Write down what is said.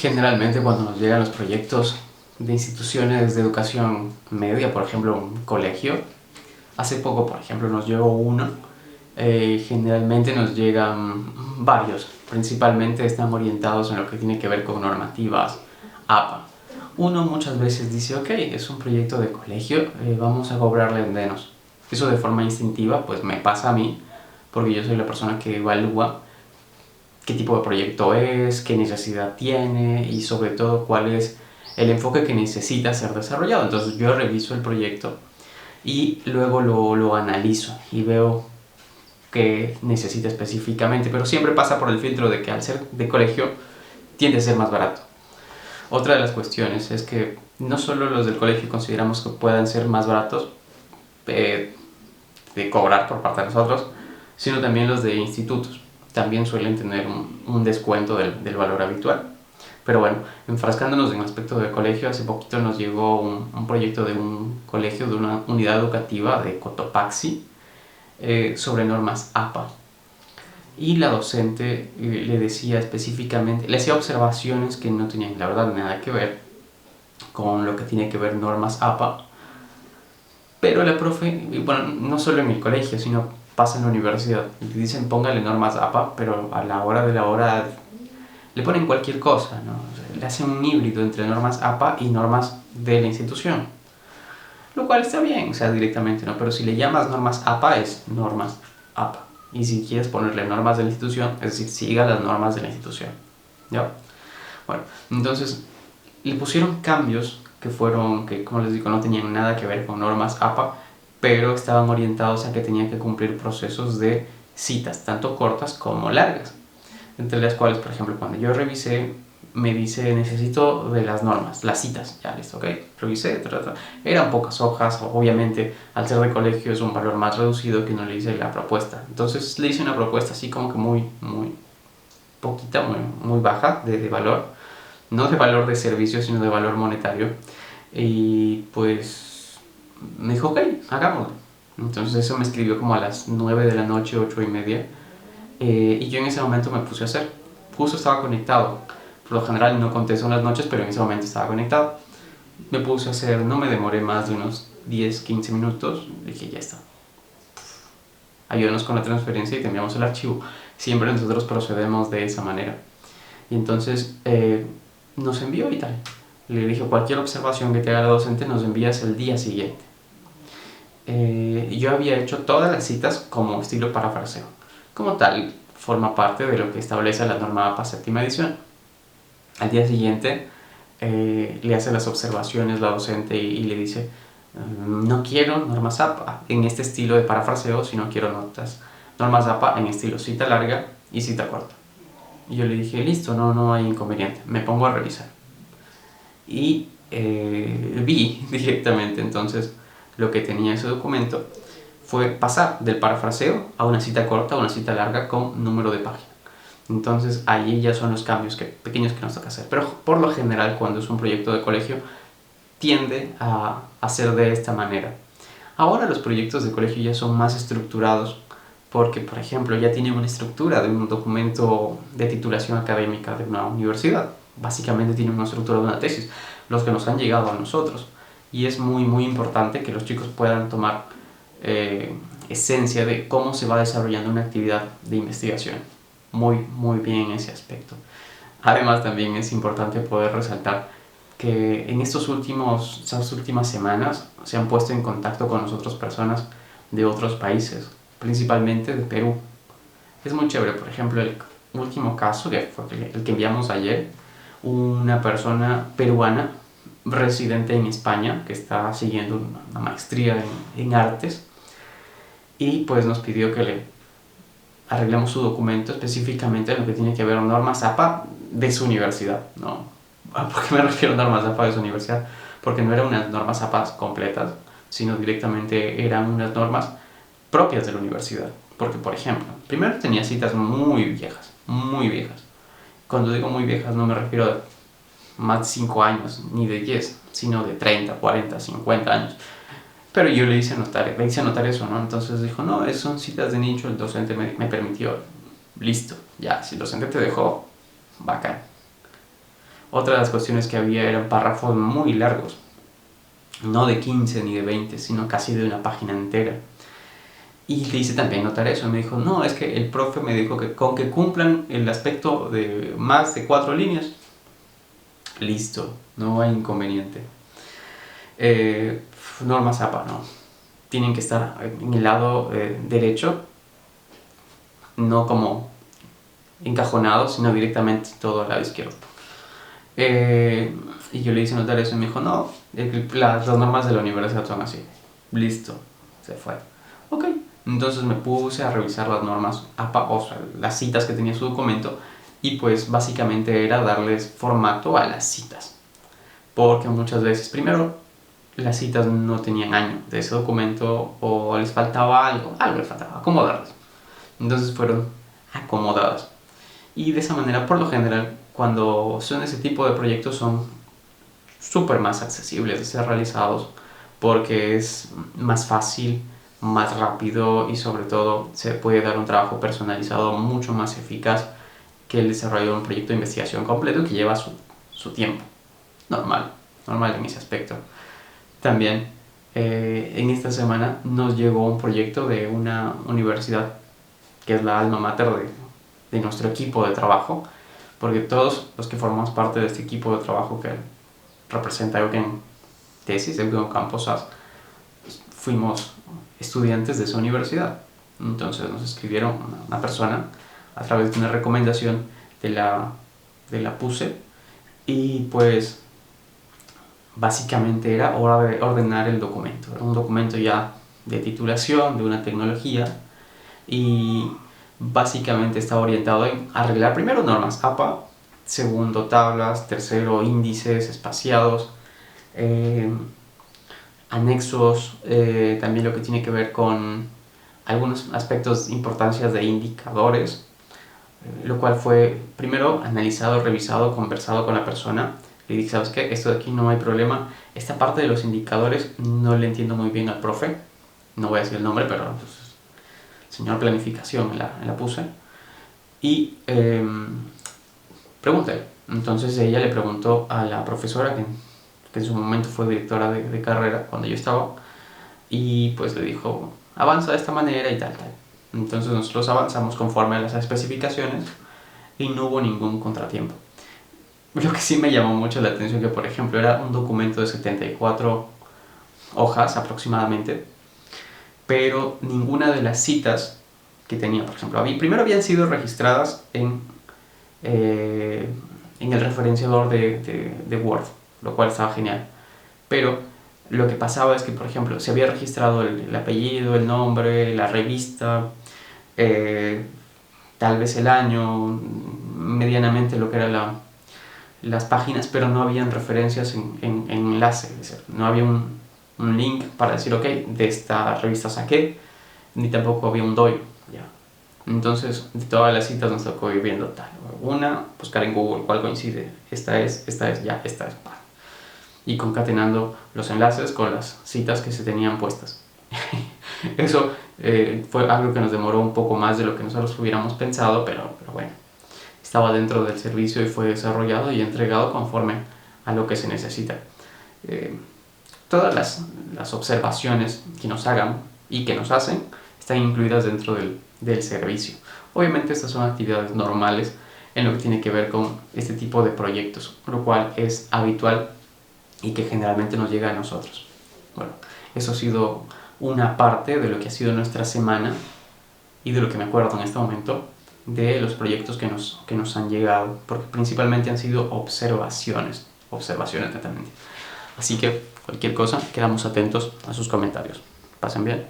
Generalmente cuando nos llegan los proyectos de instituciones de educación media, por ejemplo un colegio, hace poco por ejemplo nos llegó uno, generalmente nos llegan varios, principalmente están orientados en lo que tiene que ver con normativas APA. Uno muchas veces dice, ok, es un proyecto de colegio, vamos a cobrarle menos. Eso de forma instintiva pues me pasa a mí, porque yo soy la persona que evalúa qué tipo de proyecto es, qué necesidad tiene y sobre todo cuál es el enfoque que necesita ser desarrollado. Entonces yo reviso el proyecto y luego lo analizo y veo qué necesita específicamente, pero siempre pasa por el filtro de que al ser de colegio tiende a ser más barato. Otra de las cuestiones es que no solo los del colegio consideramos que puedan ser más baratos de cobrar por parte de nosotros, sino también los de institutos. También suelen tener un descuento del valor habitual. Pero bueno, enfrascándonos en el aspecto del colegio, hace poquito nos llegó un proyecto de un colegio, de una unidad educativa de Cotopaxi, sobre normas APA. Y la docente le decía específicamente, le hacía observaciones que no tenían la verdad nada que ver con lo que tiene que ver normas APA. Pero la profe, bueno, no solo en el colegio, sino pasa en la universidad. Le dicen póngale normas APA, pero a la hora de la hora le ponen cualquier cosa, ¿no? O sea, le hacen un híbrido entre normas APA y normas de la institución. Lo cual está bien, o sea, directamente, ¿no? Pero si le llamas normas APA, es normas APA. Y si quieres ponerle normas de la institución, es decir, siga las normas de la institución. ¿Ya? Bueno, entonces le pusieron cambios que fueron, que como les digo, no tenían nada que ver con normas APA, pero estaban orientados a que tenían que cumplir procesos de citas, tanto cortas como largas. Entre las cuales, por ejemplo, cuando yo revisé, me dice, necesito de las normas, las citas, ya listo, ok, revisé, eran pocas hojas, obviamente, al ser de colegio es un valor más reducido que no le hice la propuesta. Entonces le hice una propuesta así como que muy poquita, muy baja de valor, no de valor de servicio, sino de valor monetario. Y pues me dijo, ok, hagámoslo. Entonces eso me escribió como a las 9 de la noche, 8:30. Y yo en ese momento me puse a hacer. Justo estaba conectado. Por lo general no contesto en las noches, pero en ese momento estaba conectado. Me puse a hacer, no me demoré más de unos 10-15 minutos. Dije, ya está. Ayúdanos con la transferencia y te enviamos el archivo. Siempre nosotros procedemos de esa manera. Y entonces nos envió y tal. Le dije, cualquier observación que te haga la docente nos envías el día siguiente. Yo había hecho todas las citas como estilo parafraseo. Como tal, forma parte de lo que establece la norma APA séptima edición. Al día siguiente le hace las observaciones la docente y le dice, no quiero normas APA en este estilo de parafraseo, sino quiero normas APA en estilo cita larga y cita corta. Y yo le dije, listo, no hay inconveniente, me pongo a revisar. Y vi directamente entonces lo que tenía ese documento fue pasar del parafraseo a una cita corta, a una cita larga con número de página. Entonces ahí ya son los cambios pequeños que nos toca hacer. Pero por lo general cuando es un proyecto de colegio tiende a hacer de esta manera. Ahora los proyectos de colegio ya son más estructurados porque, por ejemplo, ya tienen una estructura de un documento de titulación académica de una universidad. Básicamente tienen una estructura de una tesis, los que nos han llegado a nosotros. Y es muy importante que los chicos puedan tomar esencia de cómo se va desarrollando una actividad de investigación. Muy bien en ese aspecto. Además también es importante poder resaltar que en estas últimas semanas se han puesto en contacto con nosotros personas de otros países, principalmente de Perú. Es muy chévere, por ejemplo, el último caso, que fue el que enviamos ayer, una persona peruana residente en España que está siguiendo una maestría en artes y pues nos pidió que le arreglemos su documento específicamente en lo que tiene que ver con normas APA de su universidad, ¿no? ¿Por qué me refiero a normas APA de su universidad? Porque no eran unas normas APA completas, sino directamente eran unas normas propias de la universidad. Porque, por ejemplo, primero tenía citas muy viejas. Cuando digo muy viejas no me refiero a más de 5 años, ni de 10, sino de 30, 40, 50 años. Pero yo le hice anotar eso, ¿no? Entonces dijo, no, son citas de nicho, el docente me permitió. Listo, ya, si el docente te dejó, bacán. Otra de las cuestiones que había eran párrafos muy largos, no de 15 ni de 20, sino casi de una página entera. Y le hice también notar eso. Me dijo, no, es que el profe me dijo que con que cumplan el aspecto de más de 4 líneas, listo, no hay inconveniente. Normas APA, no. Tienen que estar en el lado derecho, no como encajonados, sino directamente todo al lado izquierdo. Y yo le hice notar eso y me dijo, no, las normas de la universidad son así. Listo, se fue. Ok, entonces me puse a revisar las normas APA, o sea, las citas que tenía su documento, y pues básicamente era darles formato a las citas. Porque muchas veces, primero, las citas no tenían año de ese documento o les faltaba algo les faltaba, acomodarlas. Entonces fueron acomodadas. Y de esa manera, por lo general, cuando son ese tipo de proyectos son súper más accesibles de ser realizados porque es más fácil, más rápido y sobre todo se puede dar un trabajo personalizado mucho más eficaz que el desarrollo de un proyecto de investigación completo que lleva su tiempo. Normal en ese aspecto. También en esta semana nos llegó un proyecto de una universidad que es la alma mater de nuestro equipo de trabajo, porque todos los que formamos parte de este equipo de trabajo que representa Eugen Tesis, Eugen Campos SAS, fuimos estudiantes de esa universidad. Entonces nos escribieron una persona a través de una recomendación de la PUSE y pues básicamente era hora de ordenar el documento. Era un documento ya de titulación de una tecnología y básicamente estaba orientado en arreglar primero normas APA, segundo tablas, tercero índices espaciados, anexos, también lo que tiene que ver con algunos aspectos de importancia de indicadores, lo cual fue primero analizado, revisado, conversado con la persona. Le dije, ¿sabes qué? Esto de aquí no hay problema. Esta parte de los indicadores no le entiendo muy bien al profe. No voy a decir el nombre, pero pues, señor planificación en la puse. Y pregunté. Entonces ella le preguntó a la profesora, que en su momento fue directora de carrera cuando yo estaba, y pues le dijo, avanza de esta manera y tal. Entonces nosotros avanzamos conforme a las especificaciones y no hubo ningún contratiempo. Lo que sí me llamó mucho la atención que, por ejemplo, era un documento de 74 hojas aproximadamente, pero ninguna de las citas que tenía, por ejemplo, primero habían sido registradas en el referenciador de Word, lo cual estaba genial. Pero lo que pasaba es que, por ejemplo, se había registrado el apellido, el nombre, la revista, tal vez el año, medianamente lo que era las páginas, pero no habían referencias en enlace, es decir, no había un link para decir, ok, de esta revista saqué, ni tampoco había un doy, ¿ya? Entonces, de todas las citas nos tocó ir viendo tal. Una, buscar en Google cuál coincide, esta es, ya, esta es. Y concatenando los enlaces con las citas que se tenían puestas. Eso fue algo que nos demoró un poco más de lo que nosotros hubiéramos pensado, pero bueno, estaba dentro del servicio y fue desarrollado y entregado conforme a lo que se necesita. Todas las observaciones que nos hagan y que nos hacen están incluidas dentro del servicio. Obviamente estas son actividades normales en lo que tiene que ver con este tipo de proyectos, lo cual es habitual y que generalmente nos llega a nosotros. Bueno, eso ha sido una parte de lo que ha sido nuestra semana y de lo que me acuerdo en este momento de los proyectos que nos han llegado, porque principalmente han sido observaciones netamente. Así que cualquier cosa, quedamos atentos a sus comentarios. Pasen bien.